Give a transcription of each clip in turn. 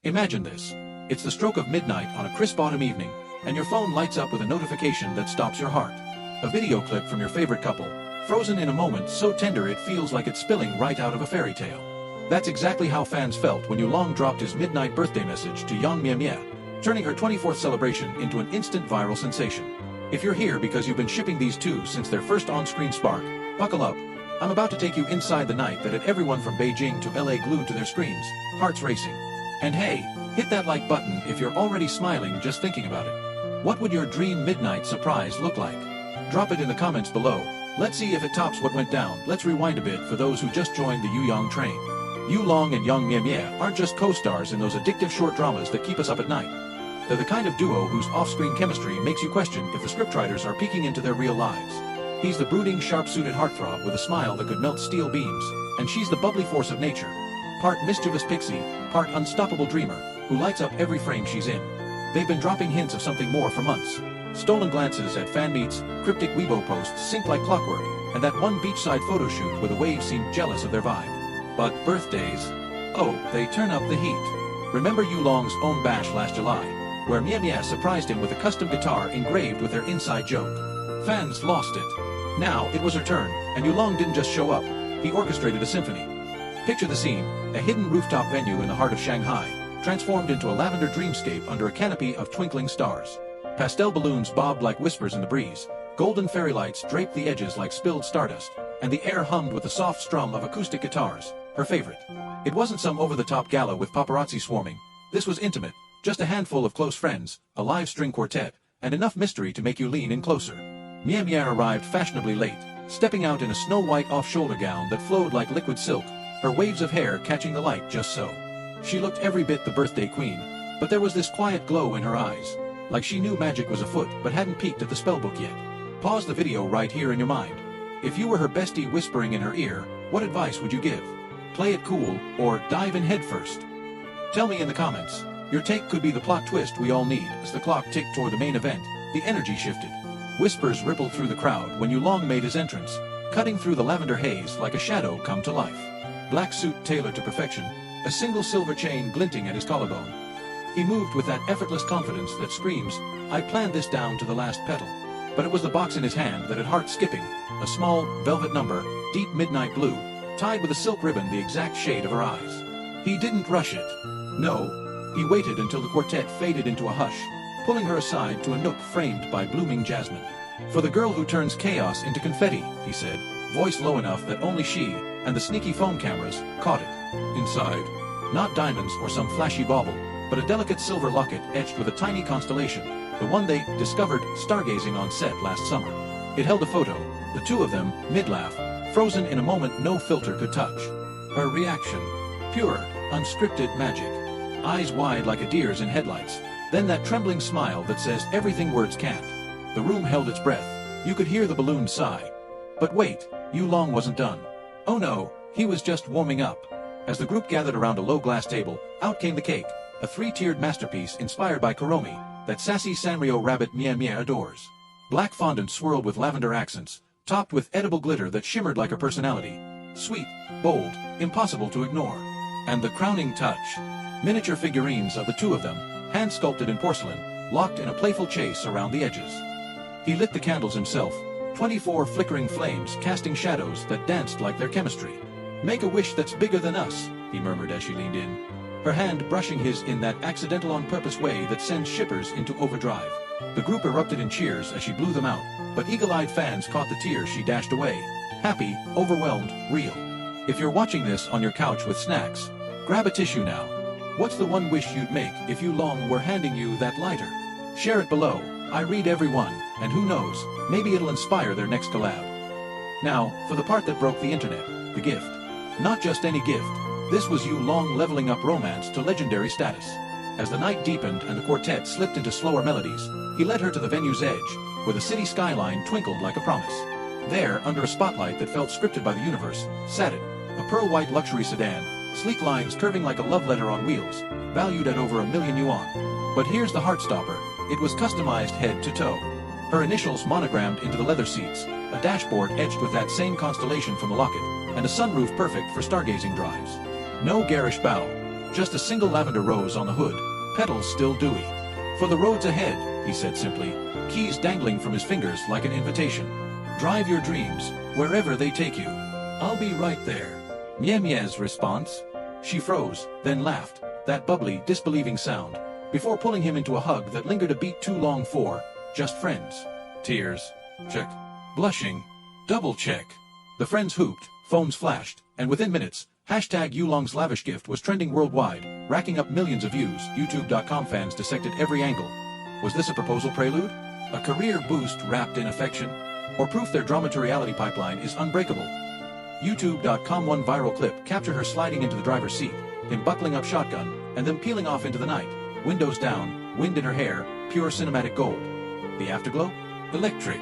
Imagine this. It's the stroke of midnight on a crisp autumn evening, and your phone lights up with a notification that stops your heart. A video clip from your favorite couple, frozen in a moment so tender it feels like it's spilling right out of a fairy tale. That's exactly how fans felt when Yulong dropped his midnight birthday message to Yong Mei Mei, turning her 24th celebration into an instant viral sensation. If you're here because you've been shipping these two since their first on-screen spark, buckle up. I'm about to take you inside the night that had everyone from Beijing to LA glued to their screens, hearts racing. And hey, hit that like button if you're already smiling just thinking about it. What would your dream midnight surprise look like? Drop it in the comments below. Let's see if it tops what went down. Let's rewind a bit for those who just joined the Yuyong train. Yulong and Yong Mei Mei aren't just co-stars in those addictive short dramas that keep us up at night. They're the kind of duo whose off-screen chemistry makes you question if the scriptwriters are peeking into their real lives. He's the brooding, sharp-suited heartthrob with a smile that could melt steel beams, and she's the bubbly force of nature. Part mischievous pixie, part unstoppable dreamer, who lights up every frame she's in. They've been dropping hints of something more for months. Stolen glances at fan meets, cryptic Weibo posts sync like clockwork, and that one beachside photo shoot where the waves seemed jealous of their vibe. But birthdays? Oh, they turn up the heat. Remember Yulong's own bash last July, where Mei Mei surprised him with a custom guitar engraved with their inside joke. Fans lost it. Now it was her turn, and Yulong didn't just show up, he orchestrated a symphony. Picture the scene, a hidden rooftop venue in the heart of Shanghai, transformed into a lavender dreamscape under a canopy of twinkling stars. Pastel balloons bobbed like whispers in the breeze, golden fairy lights draped the edges like spilled stardust, and the air hummed with the soft strum of acoustic guitars, her favorite. It wasn't some over-the-top gala with paparazzi swarming. This was intimate, just a handful of close friends, a live string quartet, and enough mystery to make you lean in closer. Mei Mei arrived fashionably late, stepping out in a snow-white off-shoulder gown that flowed like liquid silk, her waves of hair catching the light just so. She looked every bit the birthday queen, but there was this quiet glow in her eyes, like she knew magic was afoot but hadn't peeked at the spellbook yet. Pause the video right here in your mind. If you were her bestie whispering in her ear, what advice would you give? Play it cool, or dive in head first? Tell me in the comments. Your take could be the plot twist we all need. As the clock ticked toward the main event, the energy shifted. Whispers rippled through the crowd when Yulong made his entrance, cutting through the lavender haze like a shadow come to life. Black suit tailored to perfection, a single silver chain glinting at his collarbone. He moved with that effortless confidence that screams, "I planned this down to the last petal." But it was the box in his hand that had heart skipping, a small, velvet number, deep midnight blue, tied with a silk ribbon the exact shade of her eyes. He didn't rush it. No, he waited until the quartet faded into a hush, pulling her aside to a nook framed by blooming jasmine. "For the girl who turns chaos into confetti," he said, voice low enough that only she, and the sneaky phone cameras, caught it. Inside, not diamonds or some flashy bauble, but a delicate silver locket etched with a tiny constellation, the one they discovered stargazing on set last summer. It held a photo, the two of them, mid-laugh, frozen in a moment no filter could touch. Her reaction, pure, unscripted magic. Eyes wide like a deer's in headlights, then that trembling smile that says everything words can't. The room held its breath. You could hear the balloon sigh. But wait, Yulong wasn't done. Oh no, he was just warming up. As the group gathered around a low glass table, out came the cake, a three-tiered masterpiece inspired by Kuromi, that sassy Sanrio rabbit Mei Mei adores. Black fondant swirled with lavender accents, topped with edible glitter that shimmered like her personality. Sweet, bold, impossible to ignore. And the crowning touch, miniature figurines of the two of them, hand-sculpted in porcelain, locked in a playful chase around the edges. He lit the candles himself, 24 flickering flames casting shadows that danced like their chemistry. "Make a wish that's bigger than us," he murmured as she leaned in, her hand brushing his in that accidental on-purpose way that sends shippers into overdrive. The group erupted in cheers as she blew them out, but eagle-eyed fans caught the tears she dashed away. Happy, overwhelmed, real. If you're watching this on your couch with snacks, grab a tissue now. What's the one wish you'd make if Yulong were handing you that lighter? Share it below. I read every one, and who knows, maybe it'll inspire their next collab. Now, for the part that broke the internet, the gift. Not just any gift. This was Yulong leveling up romance to legendary status. As the night deepened and the quartet slipped into slower melodies, he led her to the venue's edge, where the city skyline twinkled like a promise. There, under a spotlight that felt scripted by the universe, sat it, a pearl-white luxury sedan, sleek lines curving like a love letter on wheels, valued at over $1,000,000 yuan. But here's the heartstopper, it was customized head to toe. Her initials monogrammed into the leather seats, a dashboard etched with that same constellation from the locket, and a sunroof perfect for stargazing drives. No garish bow, Just a single lavender rose on the hood, petals still dewy. For the roads ahead, he said simply, keys dangling from his fingers like an invitation. Drive your dreams, wherever they take you. I'll be right there. Mei Mei's response? She froze, then laughed, that bubbly, disbelieving sound, before pulling him into a hug that lingered a beat too long for just friends. Tears. Check. Blushing. Double check. The friends hooped, phones flashed, and within minutes, #Yulong's lavish gift was trending worldwide, racking up millions of views. YouTube.com fans dissected every angle. Was this a proposal prelude? A career boost wrapped in affection? Or proof their drama-to-reality pipeline is unbreakable? YouTube.com one viral clip captured her sliding into the driver's seat, him buckling up shotgun, and then peeling off into the night, windows down, wind in her hair, pure cinematic gold. The afterglow? Electric.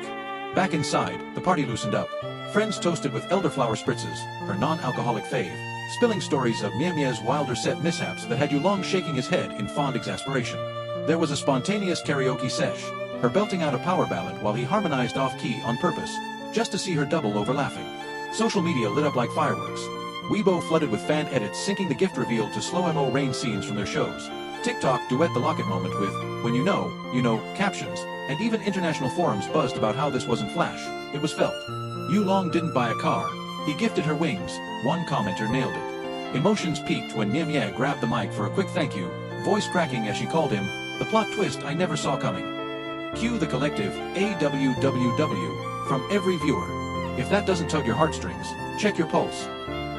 Back inside, the party loosened up. Friends toasted with elderflower spritzes, her non-alcoholic fave, spilling stories of Mei Mei's wilder set mishaps that had Yulong shaking his head in fond exasperation. There was a spontaneous karaoke sesh, her belting out a power ballad while he harmonized off-key on purpose, just to see her double over laughing. Social media lit up like fireworks. Weibo flooded with fan edits syncing the gift reveal to slow-mo rain scenes from their shows. TikTok duet the locket moment with, when you know, captions, and even international forums buzzed about how this wasn't flash, it was felt. Yulong didn't buy a car, he gifted her wings, one commenter nailed it. Emotions peaked when Mei Mei grabbed the mic for a quick thank you, voice cracking as she called him, the plot twist I never saw coming. Cue the collective, AWWW, from every viewer. If that doesn't tug your heartstrings, check your pulse.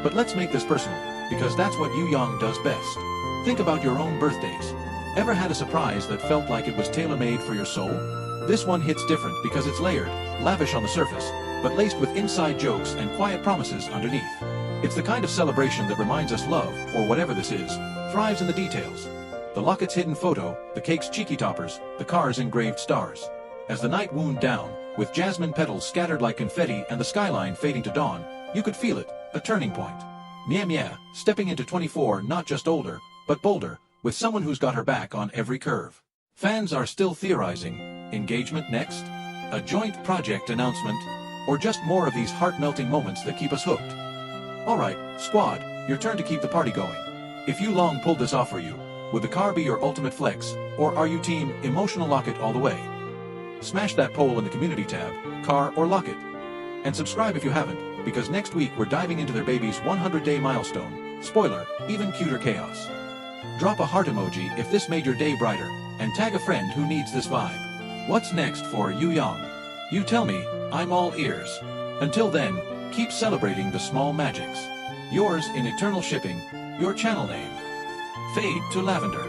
But let's make this personal, because that's what Yulong does best. Think about your own birthdays. Ever had a surprise that felt like it was tailor-made for your soul? This one hits different because it's layered, lavish on the surface, but laced with inside jokes and quiet promises underneath. It's the kind of celebration that reminds us love, or whatever this is, thrives in the details. The locket's hidden photo, the cake's cheeky toppers, the car's engraved stars. As the night wound down, with jasmine petals scattered like confetti and the skyline fading to dawn, you could feel it, a turning point. Mei Mei, stepping into 24 not just older, but bolder, with someone who's got her back on every curve. Fans are still theorizing. Engagement next? A joint project announcement? Or just more of these heart-melting moments that keep us hooked? Alright, squad, your turn to keep the party going. If Yulong pulled this off for you, would the car be your ultimate flex, or are you team emotional locket all the way? Smash that poll in the community tab, car or locket. And subscribe if you haven't, because next week we're diving into their baby's 100-day milestone. Spoiler, even cuter chaos. Drop a heart emoji if this made your day brighter, and tag a friend who needs this vibe. What's next for Yulong? You tell me, I'm all ears. Until then, keep celebrating the small magics. Yours in eternal shipping, your channel name. Fade to lavender.